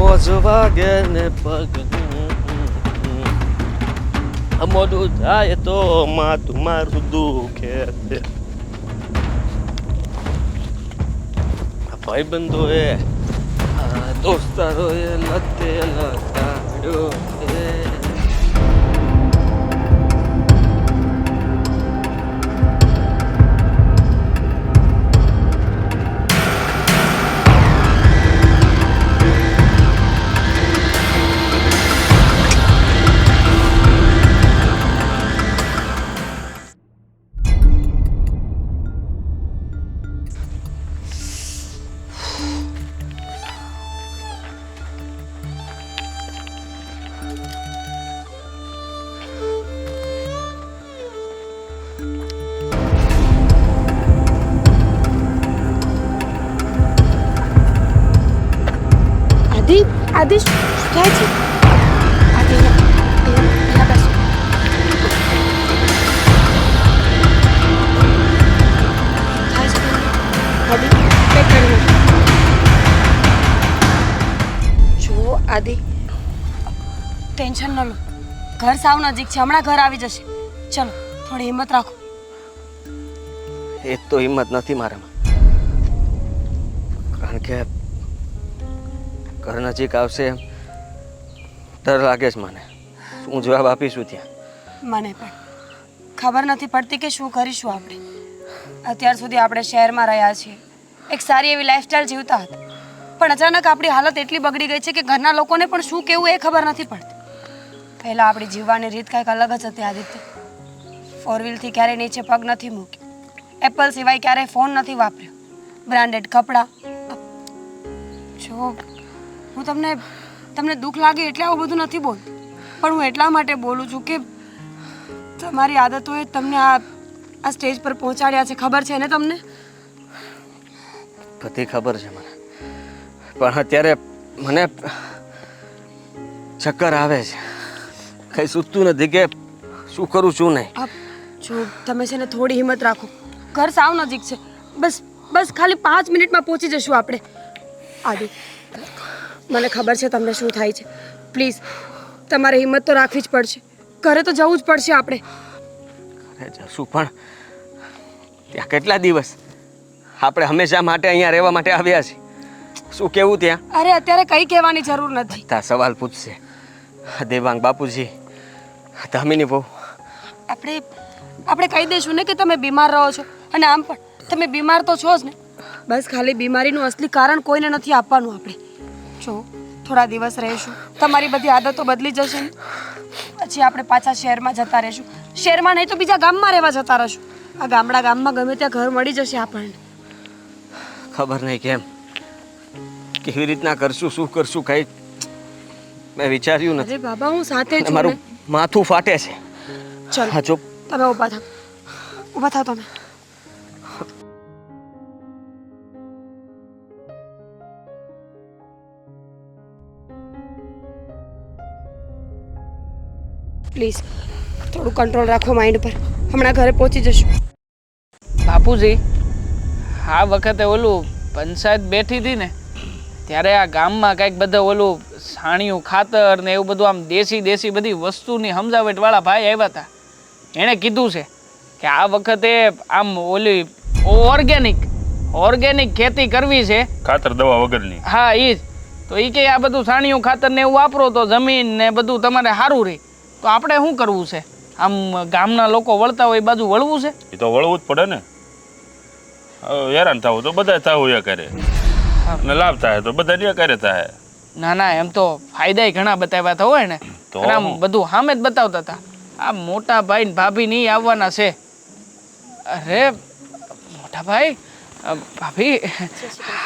રોજ વાગે ને પગ મોડું થાય તો માથું મારું દુખે છે. ભાઈબંધોએ દોસ્તારોએ લતે લતાડ્યો છે. આદિ શું થાય છે? આદિ અહીંયા બેસો. થાય છે તમને? આદિ પેક કરી લો. જો આદિ ટેન્શન ન લો, ઘર સાવ નજીક છે, હમણાં ઘર આવી જશે. ચલો થોડી હિંમત રાખો. એ તો હિંમત નથી મારામાં, કારણ કે ઘર નજીક આવશે ડર લાગે છે મને. શું જવાબ આપીશું ત્યાં? મને પણ ખબર નથી પડતી કે શું કરીશું આપણે. અત્યાર સુધી આપણે શહેરમાં રહ્યા છીએ, એક સારી એવી લાઈફસ્ટાઈલ જીવતા હતા, પણ અચાનક આપણી હાલત એટલી બગડી ગઈ છે કે ઘરના લોકોને પણ શું કહેવું એ ખબર નથી પડતી. પહેલાં આપણી જીવવાની રીત કંઈક અલગ જ હતી આદિત્ય. 4 વ્હીલથી ક્યારેય નીચે પગ નથી મૂક્યો, એપલ સિવાય ક્યારેય ફોન નથી વાપર્યો, બ્રાન્ડેડ કપડાં. જો હું તમને દુઃખ લાગે એટલે આવું બધું નથી બોલતી, પણ હું એટલા માટે બોલું છું કે તમારી આદતોએ તમને આ સ્ટેજ પર પહોંચાડ્યા છે. ખબર છે ને તમને? બધી ખબર છે મને, પણ અત્યારે મને ચક્કર આવે છે. કંઈ સૂચતું નથી કે શું કરું શું નહીં. જો તમે છે ને થોડી હિંમત રાખો, ઘર સાવ નજીક છે. બસ ખાલી 5 મિનિટમાં પહોંચી જશું આપણે. આદિ મને ખબર છે તમને શું થાય છે, પ્લીઝ તમારે હિંમત તો રાખવી જ પડશે. ઘરે તો જવું જ પડશે આપણે. ઘરે જશું, પણ ત્યાં કેટલા દિવસ? આપણે હંમેશા માટે અહીંયા રહેવા માટે આવ્યા છીએ. શું કહેવું ત્યાં? અરે અત્યારે કંઈ કહેવાની જરૂર નથી. તા સવાલ પૂછશે દેવાંગ બાપુજી, ધામીની બહુ. આપણે કહી દઈશું ને કે તમે બીમાર રહો છો, અને આમ પણ તમે બીમાર તો છો જ ને. બસ ખાલી બીમારીનું અસલી કારણ કોઈને નથી આપવાનું. આપણે જો થોડા દિવસ રહીશું, તમારી બધી આદતો બદલી જશે ને પછી આપણે પાછા શહેરમાં જતા રહીશું. શહેરમાં નહીં તો બીજા ગામમાં રહેવા જતા રહીશું. આ ગામમાં ગમે ત્યાં ઘર મળી જશે આપણને. ખબર નહીં કેવી રીતના કરશું, શું કરશું, કંઈ મેં વિચાર્યું નથી. અરે બાબા હું સાથે છું. મારું માથું ફાટે છે. ચલો હા જો તમે ઊભા થાવ તમે. પ્લીઝ થોડું કંટ્રોલ રાખો માઇન્ડ પર. હમણાં ઘરે પહોંચી જશું. બાપુજી, આ વખતે ઓલું પંચાયત બેઠી હતી ને ત્યારે આ ગામમાં કંઈક બધા ઓલું છાણિયું ખાતર ને એવું બધું આમ દેશી બધી વસ્તુની સમજાવટવાળા ભાઈ આવ્યા હતા. એણે કીધું છે કે આ વખતે આમ ઓલી ઓર્ગેનિક ખેતી કરવી છે, ખાતર દવા વગરની. હા એ જ. તો એ કે આ બધું છાણિયું ખાતર ને એવું વાપરો તો જમીન ને બધું તમારે સારું રહે. તો આપણે શું કરવું છે? આમ ગામના લોકો વળતા હોય એ બાજુ વળવું છે? એ તો વળવું જ પડે ને. હેરાન થવું તો બધા થવું એ કરે, ને લાભ થાય તો બધા ને કરે થાય. ના એમ તો ફાયદા ઘણા બતાવ્યા હતા હોય ને, તો અને આમ બધું સામે જ બતાવતા હતા. આ મોટા ભાઈ ને ભાભી નહીં આવવાના છે. અરે મોટા ભાઈ, ભાભી,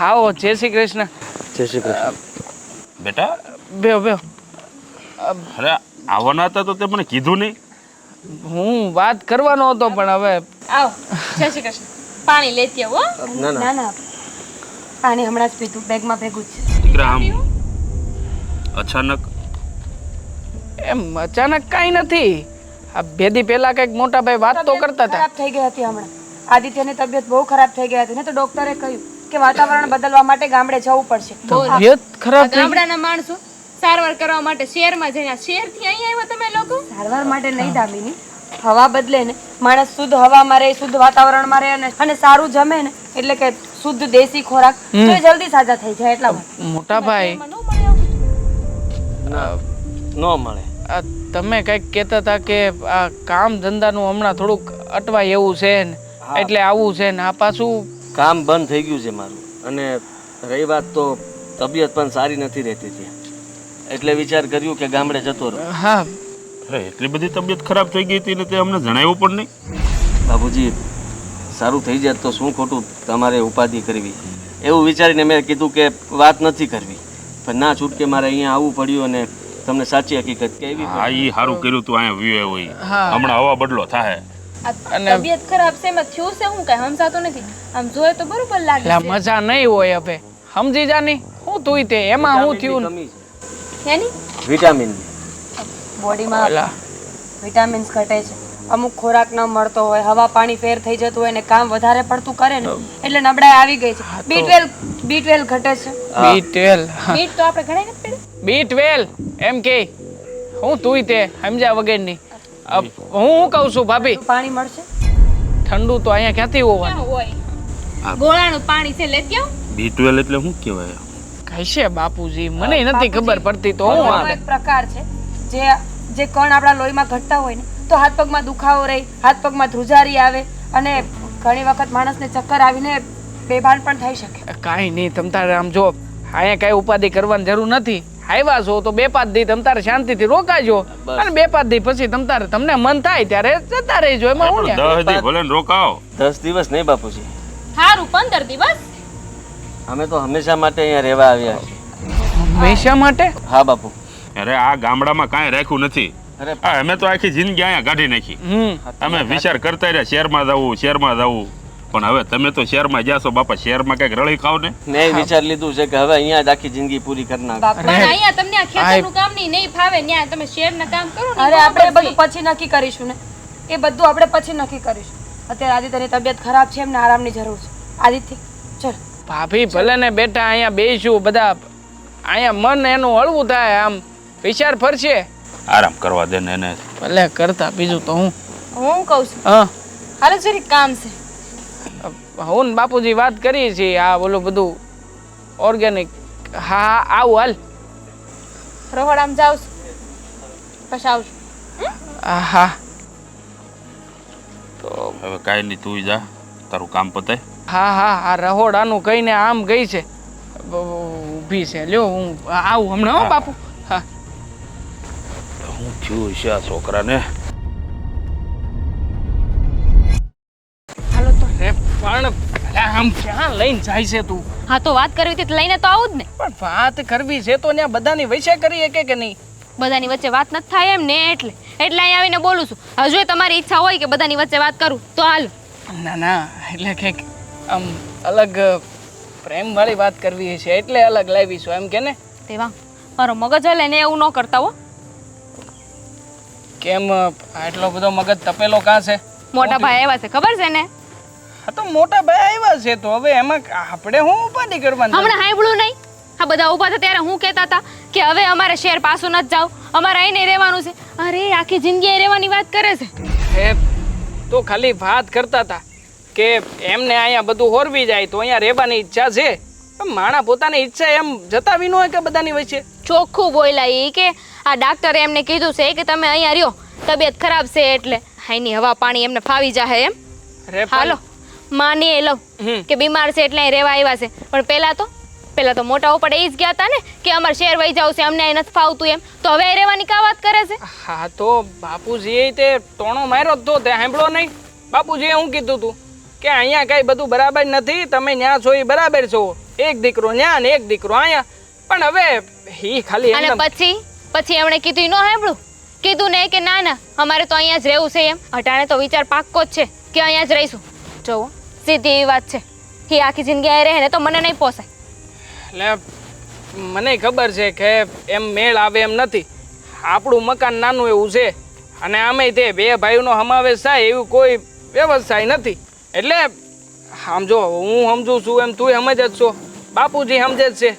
આવો. જય શ્રી કૃષ્ણ. જય શ્રી કૃષ્ણ. બેટા બેહો. અરે આવવાના હતા તો તે મને કીધું નહીં. હું વાત કરવાનો હતો પણ હવે આવો. જય શ્રી કૃષ્ણ. પાણી લેતી આવો. ના પાણી હમણાં જ પીધું, બેગમાં ભેગું જ છે. દીકરા આમ અચાનક એમ અચાનક કાંઈ નથી. આ 2 દી પહેલા કંઈક મોટા ભાઈ વાત તો કરતા હતા. ખરાબ થઈ ગઈ હતી હમણાં. આદિત્યની તબિયત બહુ ખરાબ થઈ ગઈ હતી ને, તો ડોક્ટરે કહ્યું કે વાતાવરણ બદલવા માટે ગામડે જવું પડશે તબિયત ખરાબ થઈ ગઈ? ગામડાના માણસો સારવાર કરવા માટે શહેરમાં જઈને શહેરથી અહીં આવ્યા તમે લોકો સારવાર માટે નહીં દામિની, હવા બદલે ને માણસ શુદ્ધ હવામાં રહે, શુદ્ધ વાતાવરણમાં રહે અને સારું જમે ને એટલે કે શુદ્ધ દેશી ખોરાક તો એ જલ્દી સાજા થઈ જાય એટલા માટે. મોટા ભાઈ એમાં ન મળે આવું? ન મળે. આ તમે કંઈક કહેતા હતા કે આ કામ ધંધાનું હમણાં થોડુંક અટવાય એવું છે ને એટલે આવું છે ને આ પાછું કામ બંધ થઈ ગયું છે મારું, અને રહી વાત તો તબિયત પણ સારી નથી રહેતી ત્યાં, એટલે વિચાર કર્યું કે ગામડે જતો રહું. હા અરે એટલી બધી તબિયત ખરાબ થઈ ગઈ હતી ને તે અમને જણાવ્યું પણ નહીં. બાબુજી સારું થઈ જાય તો શું ખોટું તમારે ઉપાધિ કરવી, એવું વિચારીને મેં કીધું કે વાત નથી કરવી, પણ ના છૂટકે મારે અહીંયા આવવું પડ્યું અને તમને સાચી હકીકત કહેવી હા પડી. એ સારું કર્યું તું અહીંયા વ્યૂ હોય. હા. હમણાં હવા બદલો થાય. આ તબિયત ખરાબ છે એમાં થયું છે હું કઈ સમજાતું નથી આમ જોઈએ તો બરોબર લાગે એટલે છે મજા નહીં હોય હવે સમજી જાની હું તું તે એમાં હું થયું ને? કમી છે. એની વિટામિન બોડીમાં ઓલા વિટામિન્સ ઘટે છે, અમુક ખોરાક ન મળતો હોય, હવા પાણી ફેર થઈ જતું હોય ને કામ વધારે પડતું કરે ને એટલે નબળાઈ આવી ગઈ છે. B12 ઘટે છે. B12 મીઠ તો આપણે ઘણા નથી પીધું. B12 એમ કે હું તું તે સમજ્યા વગરની હું કહું છું ભાભી પાણી મળશે. ઠંડુ તો અહીંયા ક્યાંથી હોવાનું ક્યાં હોય ગોળાનું પાણી છે લેતી આવ B12 એટલે શું કહેવાય? કહેશે બાપુજી મને નથી ખબર પડતી તો હું એનો આવે એક પ્રકાર છે જે કણ આપણા લોહીમાં ઘટતા હોય ને તો હાથ પગમાં દુખાવો રહે, હાથ પગમાં ધ્રુજારી આવે અને ઘણી વખત માણસને ચક્કર આવીને બેભાન પણ થઈ શકે. કાંઈ નહીં તમ તારે આમ જો અહીંયા કાંઈ ઉપાધિ કરવાની જરૂર નથી. આવ્યા છો તો 2-5 દી તમ તારે શાંતિથી રોકાજો અને 2-5 દી પછી તમ તારે તમને મન થાય ત્યારે જતા રહેજો એમાં હું લ્યા? 10 દી ભલે ને રોકાઓ. 10 દિવસ નહીં બાપુજી, સારું 15 દિવસ અમે તો હંમેશા માટે અહીંયા રહેવા આવ્યા છીએ. હંમેશા માટે હા બાપુ. અરે આ ગામડામાં કાંઈ રાખ્યું નથી. અરે અમે તો આખી જિંદગી અહીંયા કાઢી નાખી. અમે વિચાર કરતા રહ્યા શહેરમાં જવું. પણ હવે તમે તો શહેરમાં ગયા છો બાપા, શહેરમાં કઈક રળી ખાવ ને. મેં વિચાર લીધું છે કે હવે અહીંયા જ આખી જિંદગી પૂરી કરી નાખ. પણ અહીંયા તમને આ ખેતરનું કામ નહીં ફાવે ન્યા તમે શેરના કામ કરો ને અરે આપણે એ બધું પછી નક્કી કરીશું ને, એ બધું આપણે પછી નક્કી કરીશું. અત્યારે આદિત્યની તબિયત ખરાબ છે, એમને આરામની જરૂર છે. આદિત્ય ચલ. ભાભી ભલે ને બેટા અહીંયા બેસું બધા અહીંયા મન એનું હળવું થાય આમ વિચાર ફરશે આરામ કરવા દે ને એને. ભલે કરતા બીજું તો હું હું કહું છું હા હાલો જરી કામ છે હું ને બાપુજી વાત કરીએ છીએ આ બોલું બધું ઓર્ગેનિક. હા આવું હાલ રહોડામાં જાઉં છું પછી આવશું હા તો હવે કાંઈ નહીં, તું જા તારું કામ પતાય. હા આ રહોડાનું કહીને આમ ગઈ છે ઊભી છે લ્યો હું આવું હમણાં હો બાપુ. હા હું થયું છે આ છોકરાને. હાલો તો રે પણ અલા, આમ ક્યાં લઈને જાય છે તું? હા તો વાત કરવી હતી તો લઈને તો આવું જ ને પણ વાત કરવી છે તો ત્યાં બધાની વૈસે કરી શકે કે નહીં? બધાની વચ્ચે વાત નથી થાય એમ ને એટલે અહીં આવીને બોલું છું. હજુ તમારી ઈચ્છા હોય કે બધાની વચ્ચે વાત કરું તો હાલો. ના એટલે કંઈક આમ અલગ પ્રેમવાળી વાત કરવી છે એટલે અલગ લાવીશું એમ કે ને? તેવા મારો મગજ હલે ને એવું ન કરતા હો. કેમ આટલો બધો મગજ તપેલો કાં છે? મોટા ભાઈ આવ્યા છે ખબર છે ને? હા તો મોટા ભાઈ આવ્યા છે તો હવે એમાં આપણે શું ઉપાધિ કરવાની? હમણાં સાંભળ્યું નહીં? આ બધા ઊભા હતા ત્યારે હું કહેતા હતા કે હવે અમારે શહેર પાછું નથી જાવ, અમારે અહીં નહીં રહેવાનું છે. અરે આખી જિંદગી અહીં રહેવાની વાત કરે છે. હે તો ખાલી વાત કરતા હતા કે એમને અહીંયા બધું હોરવી જાય તો અહીંયા રહેવાની ઈચ્છા છે. માણા પોતાની ઈચ્છા એમ જતાવી ન હોય કે બધાની વચ્ચે? ચોખ્ખું બોલ્યા એ કે આ ડાક્ટરે એમને કીધું છે કે તમે અહીંયા રહ્યો, તબિયત ખરાબ છે એટલે અહીંની હવા પાણી એમને ફાવી જાય એમ. અરે હાલો માની લઉં કે બીમાર છે એટલે અહીં રહેવા આવ્યા છે, પણ પહેલા તો મોટા ઉપર એ જ ગયા હતા ને કે અમારે શહેર વહી જાવ છે, અમને અહીં નથી ફાવતું એમ, તો હવે અહીં રહેવાની કા વાત કરે છે? હા તો બાપુજીએ તે ટોણો માર્યો જ તો તે સાંભળો નહીં? બાપુજીએ હું કીધું તું કે અહીંયા કઈ બધું બરાબર નથી, તમે ન્યા છો એ બરાબર છો, એક દીકરો ન્યા ને એક દીકરો અહીંયા. પણ હવે ઈ ખાલી અને પછી એમણે કીધું ન સાંભળું, કીધું ને કે ના અમારે તો અહીંયા જ રહેવું છે એમ. અટાણે તો વિચાર પાક્કો જ છે કે અહીંયા જ રહીશું. જોવો સીધી એવી વાત છે, એ આખી જિંદગી અહીં રહે ને તો મને નહીં પોસાય. એટલે મને ખબર છે કે એમ મેળ આવે એમ નથી. આપણું મકાન નાનું એવું છે અને આમે તે બે ભાઈઓનો સમાવેશ થાય એવી કોઈ વ્યવસ્થા નથી. એટલે આમ જો હું સમજુ છું એમ તું સમજ જ છો, બાપુજી સમજે જ છે.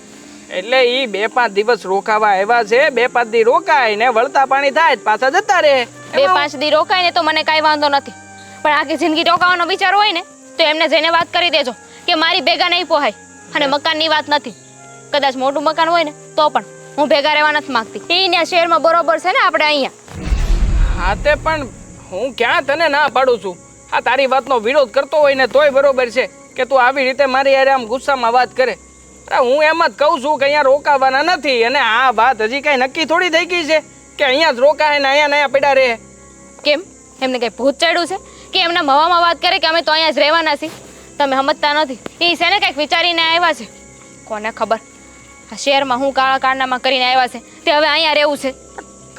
એટલે એ 2-5 દિવસ રોકાવા આવ્યા છે. 2-5 દી રોકાય ને વળતા પાણી થાય જ પાછા જતા રહે. 2-5 દી રોકાય ને તો મને કાંઈ વાંધો નથી, પણ આખી જિંદગી રોકાવાનો વિચાર હોય ને તો એમને જઈને વાત કરી દેજો કે મારી ભેગા નહીં પોહાય. અને મકાનની વાત નથી, કદાચ મોટું મકાન હોય ને તો પણ હું ભેગા રહેવા નથી માંગતી. અહીંયા શહેરમાં બરોબર છે ને આપણે અહીંયા. હા તે પણ હું ક્યાં તને ના પાડું છું. આ તારી વાતનો વિરોધ કરતો હોય ને તોય બરોબર છે કે તું આવી રીતે મારી યારે આમ ગુસ્સામાં વાત કરે. અરે હું એમ જ કહું છું કે અહીંયા રોકાવાના નથી. અને આ વાત હજી કાંઈ નક્કી થોડી થઈ ગઈ છે કે અહીંયા જ રોકાય ને અહીંયા નયા પડ્યા રહે. કેમ એમને કંઈ ભૂત ચડ્યું છે કે એમના મવામાં વાત કરે કે અમે તો અહીંયા જ રહેવાના છીએ? તમે સમજતા નથી. એ છે ને કંઈક વિચારીને આવ્યા છે, કોને ખબર આ શહેરમાં હું કાળા કારનામાં કરીને આવ્યા છે તે હવે અહીંયા રહેવું છે.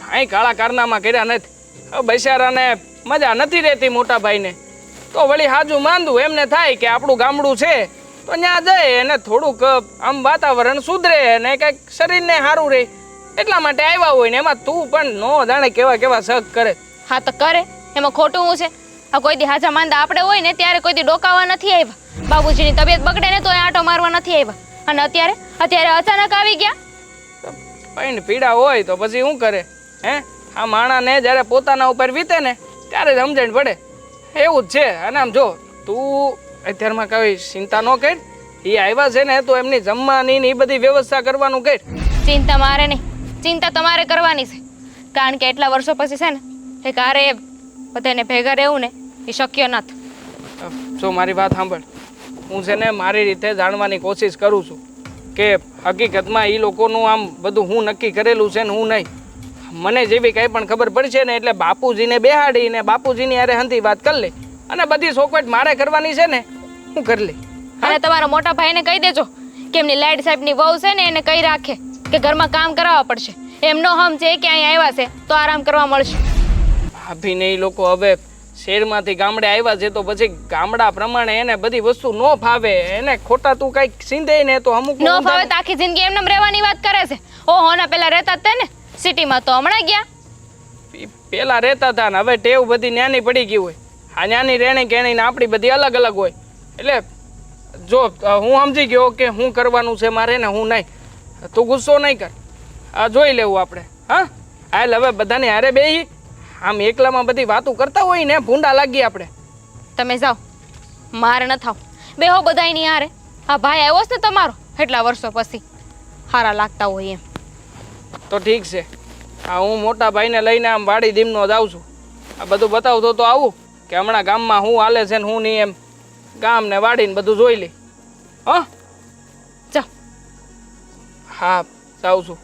કાંઈ કાળા કારનામાં કર્યા નથી. હવે બૈસારાને મજા નથી રહેતી મોટા ભાઈને, તો વળી હાજુ માંદું એમને થાય કે આપણું ગામડું છે તો ત્યાં જાય અને થોડુંક આમ વાતાવરણ સુધરે અને કંઈક શરીરને સારું રહે એટલા માટે આવ્યા હોય ને એમાં તું પણ નો જાણે કેવા કેવા શક કરે. હા તો કરે, એમાં ખોટું હું છે? આ કોઈ દી હાજા માંદા આપણે હોય ને ત્યારે કોઈ દી ડોકાવા નથી આવ્યા. બાબુજીની તબિયત બગડે ને તો આંટો મારવા નથી આવ્યા. અને અત્યારે અચાનક આવી ગયા. પણ પીડા હોય તો પછી શું કરે? હે, આ માણાને જ્યારે પોતાના ઉપર વીતે ને ત્યારે જ સમજણ પડે. એવું જ છે. અને આમ જો તું અત્યારમાં કઈ ચિંતા ન કર. એ આવ્યા છે ને તો એમની જમવાની ને એ બધી વ્યવસ્થા કરવાનું કર. ચિંતા મારે નહીં, ચિંતા તમારે કરવાની છે. કારણ કે એટલા વર્ષો પછી છે ને એ કારે બધાને ભેગા રહેવું ને એ શક્ય નથી. જો મારી વાત સાંભળ, હું છે ને મારી રીતે જાણવાની કોશિશ કરું છું કે હકીકતમાં એ લોકોનું આમ બધું હું નક્કી કરેલું છે ને હું નહીં. મને જેવી કંઈ પણ ખબર પડશે ને એટલે બાપુજીને બેહાડીને બાપુજીની યારે હંધી વાત કરી લે અને બધી સોકવટ મારે કરવાની છે ને હું કરી લે. અને તમારા મોટા ભાઈને કહી દેજો કે એમની લાઈડ સાહેબની વહુ છે ને એને કહી રાખે કે ઘરમાં કામ કરાવવા પડશે. એમનો હમ છે કે અહીંયા આવ્યા છે તો આરામ કરવા મળશે. ભાભીને એ લોકો હવે શહેરમાંથી ગામડે આવ્યા છે તો પછી ગામડા પ્રમાણે એને બધી વસ્તુ ન ફાવે. એને ખોટા તું કંઈક સીંધે ને તો અમુક ન ફાવે તો આખી જિંદગી એમને રહેવાની વાત કરે છે. ઓહો ના પેલા રહેતા જ ને સિટીમાં તો હમણાં ગયા. પેલા રહેતા હતા ને હવે ટેવ બધી ન્યાની પડી ગઈ હોય. આ ન્યાની રહેણી કેણી ને આપણી બધી અલગ અલગ હોય. એટલે જો હું સમજી ગયો કે હું કરવાનું છે મારે ને હું નહીં. તું ગુસ્સો નહીં કર, આ જોઈ લેવું આપણે. હા હાલ હવે બધાને હારે બેહી આમ એકલામાં બધી વાતો કરતા હોય ને ભૂંડા લાગીએ આપણે. તમે જાઓ, મારે ન થાવ. બેહો બધાયની હારે. આ ભાઈ આવ્યો છે ને તમારો એટલા વર્ષો પછી, હારા લાગતા હોય એમ. તો ઠીક છે. હા હું મોટા ભાઈને લઈને આમ વાડી દીમનો જાઉં છું. આ બધું બતાવતો તો આવું કે હમણાં ગામમાં શું હાલે છે ને હું નહીં એમ ગામ ને વાડીને બધું જોઈ લે. હા જાઓ. હા જાઉં છું.